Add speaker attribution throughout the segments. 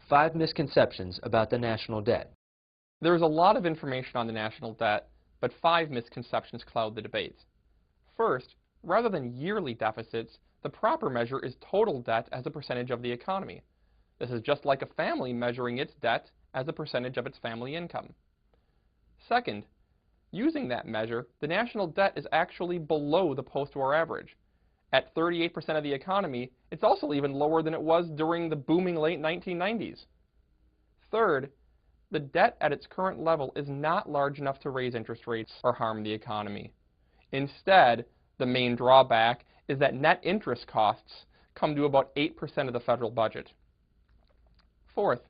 Speaker 1: 5 misconceptions about the national debt.
Speaker 2: There is a lot of information on the national debt, but 5 misconceptions cloud the debate. First, rather than yearly deficits, the proper measure is total debt as a percentage of the economy. This is just like a family measuring its debt as a percentage of its family income. Second, using that measure, the national debt is actually below the post-war average. At 38% of the economy, it's also even lower than it was during the booming late 1990s. Third, the debt at its current level is not large enough to raise interest rates or harm the economy. Instead, the main drawback is that net interest costs come to about 8% of the federal budget. Fourth,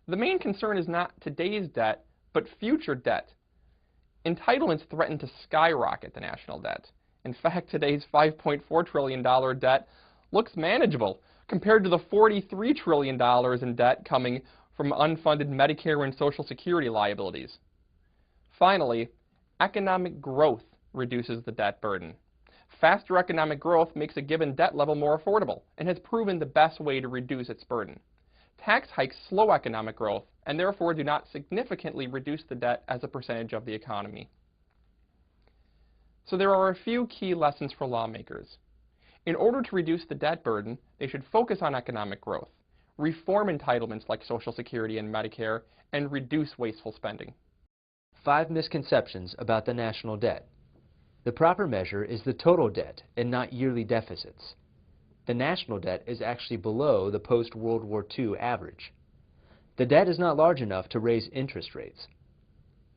Speaker 2: the main concern is not today's debt, but future debt. Entitlements threaten to skyrocket the national debt. In fact, today's $5.4 trillion debt looks manageable compared to the $43 trillion in debt coming from unfunded Medicare and Social Security liabilities. Finally, economic growth reduces the debt burden. Faster economic growth makes a given debt level more affordable and has proven the best way to reduce its burden. Tax hikes slow economic growth and therefore do not significantly reduce the debt as a percentage of the economy. So there are a few key lessons for lawmakers. In order to reduce the debt burden, they should focus on economic growth, reform entitlements like Social Security and Medicare, and reduce wasteful spending.
Speaker 1: 5 misconceptions about the national debt. The proper measure is the total debt and not yearly deficits. The national debt is actually below the post-World War II average. The debt is not large enough to raise interest rates.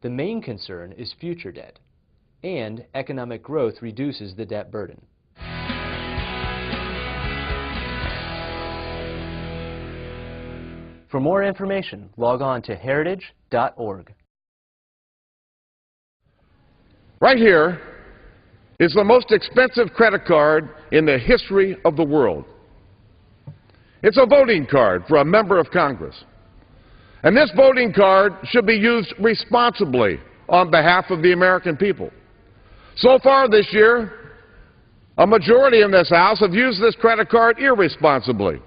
Speaker 1: The main concern is future debt, and economic growth reduces the debt burden. For more information, log on to heritage.org.
Speaker 3: Right here is the most expensive credit card in the history of the world. It's a voting card for a member of Congress. And this voting card should be used responsibly on behalf of the American people. So far this year, a majority in this House have used this credit card irresponsibly.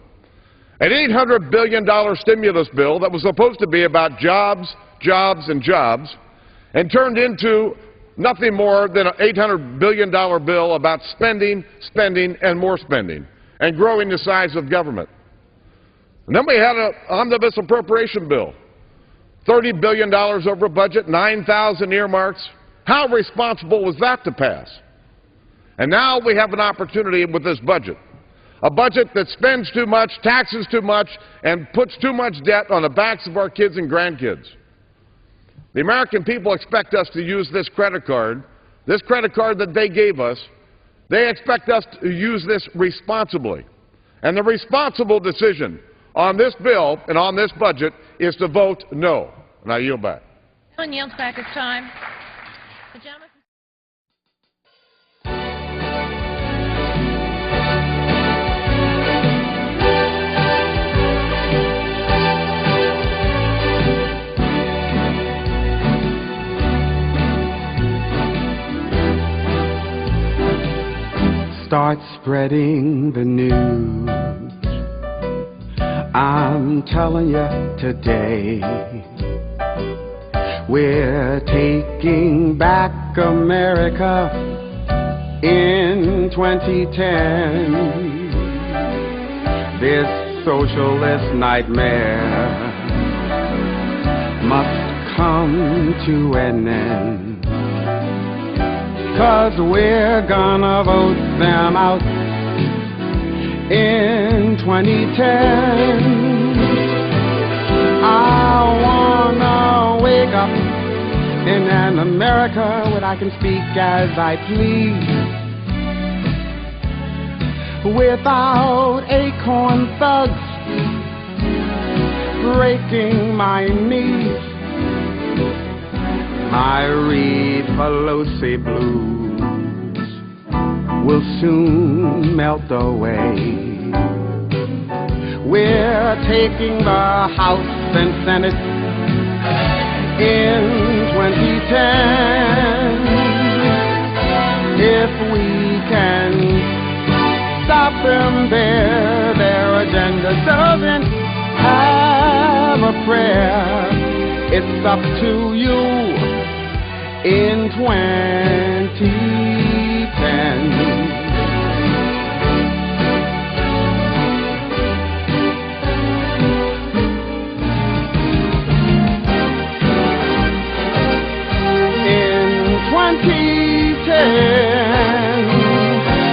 Speaker 3: An $800 billion stimulus bill that was supposed to be about jobs, jobs, and jobs, and turned into nothing more than an $800 billion bill about spending, spending, and more spending, and growing the size of government. And then we had an omnibus appropriation bill, $30 billion over budget, 9,000 earmarks. How responsible was that to pass? And now we have an opportunity with this budget, a budget that spends too much, taxes too much, and puts too much debt on the backs of our kids and grandkids. The American people expect us to use this credit card that they gave us. They expect us to use this responsibly. And the responsible decision on this bill and on this budget is to vote no. And I yield back.
Speaker 4: Gentleman yields back his time. The gentleman.
Speaker 5: Start spreading the news. I'm telling you today, we're taking back America in 2010. This socialist nightmare must come to an end. 'Cause we're gonna vote them out in 2010. I wanna wake up in an America where I can speak as I please, without acorn thugs breaking my knees. My Reed Pelosi blues will soon melt away. We're taking the House and Senate in 2010. If we can stop them there, their agenda doesn't have prayer. It's up to you in 2010.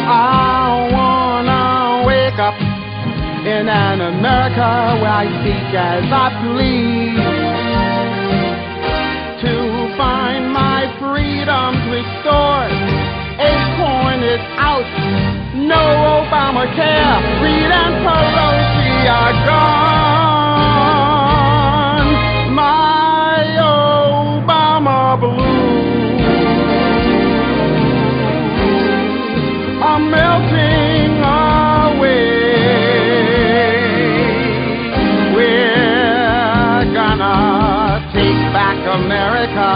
Speaker 5: I wanna wake up in an America where I speak as I please, to find my freedoms restored. Acorn is out, no Obamacare, Reed and Pelosi are gone. My Obama blues are melting away. We're gonna take back America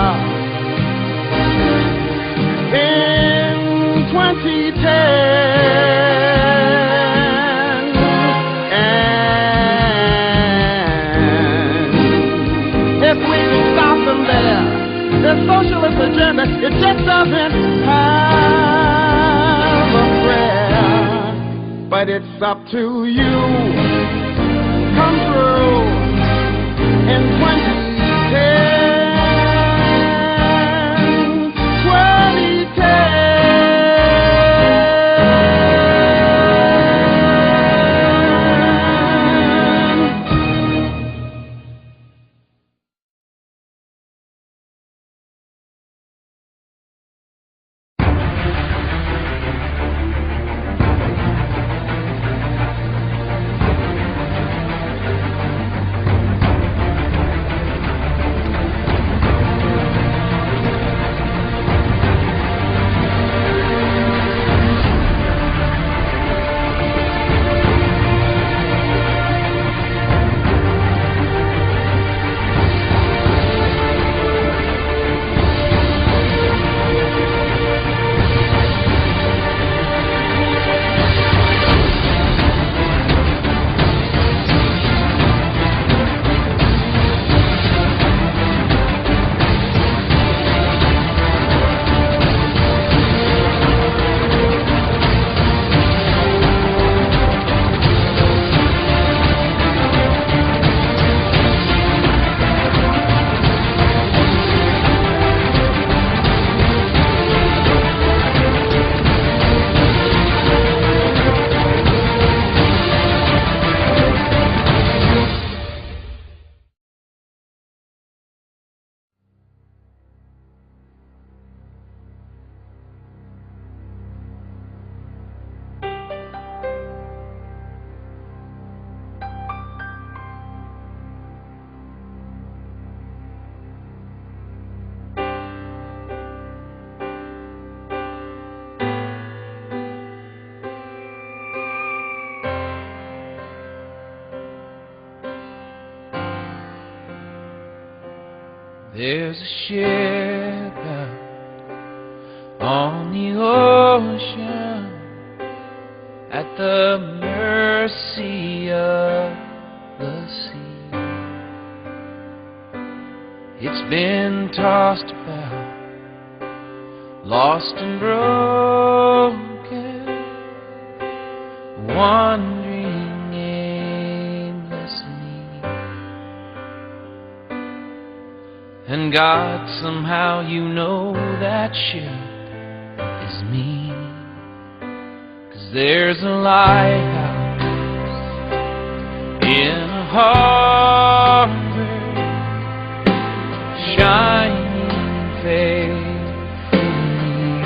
Speaker 5: in 2010. And if we can stop them there, the socialist agenda, it just doesn't have a prayer. But it's up to you. Come through in 2010. 2010.
Speaker 6: There's a ship out on the ocean at the mercy of the sea. It's been tossed about, lost and broken, wandering aimlessly. And God, somehow you know that ship is me. 'Cause there's a lighthouse in a harbor, shining faithfully,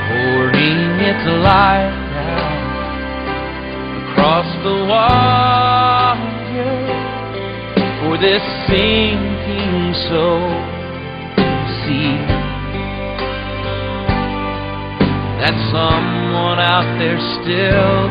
Speaker 6: pouring its light out across the water for this sinking soul to see that someone out there still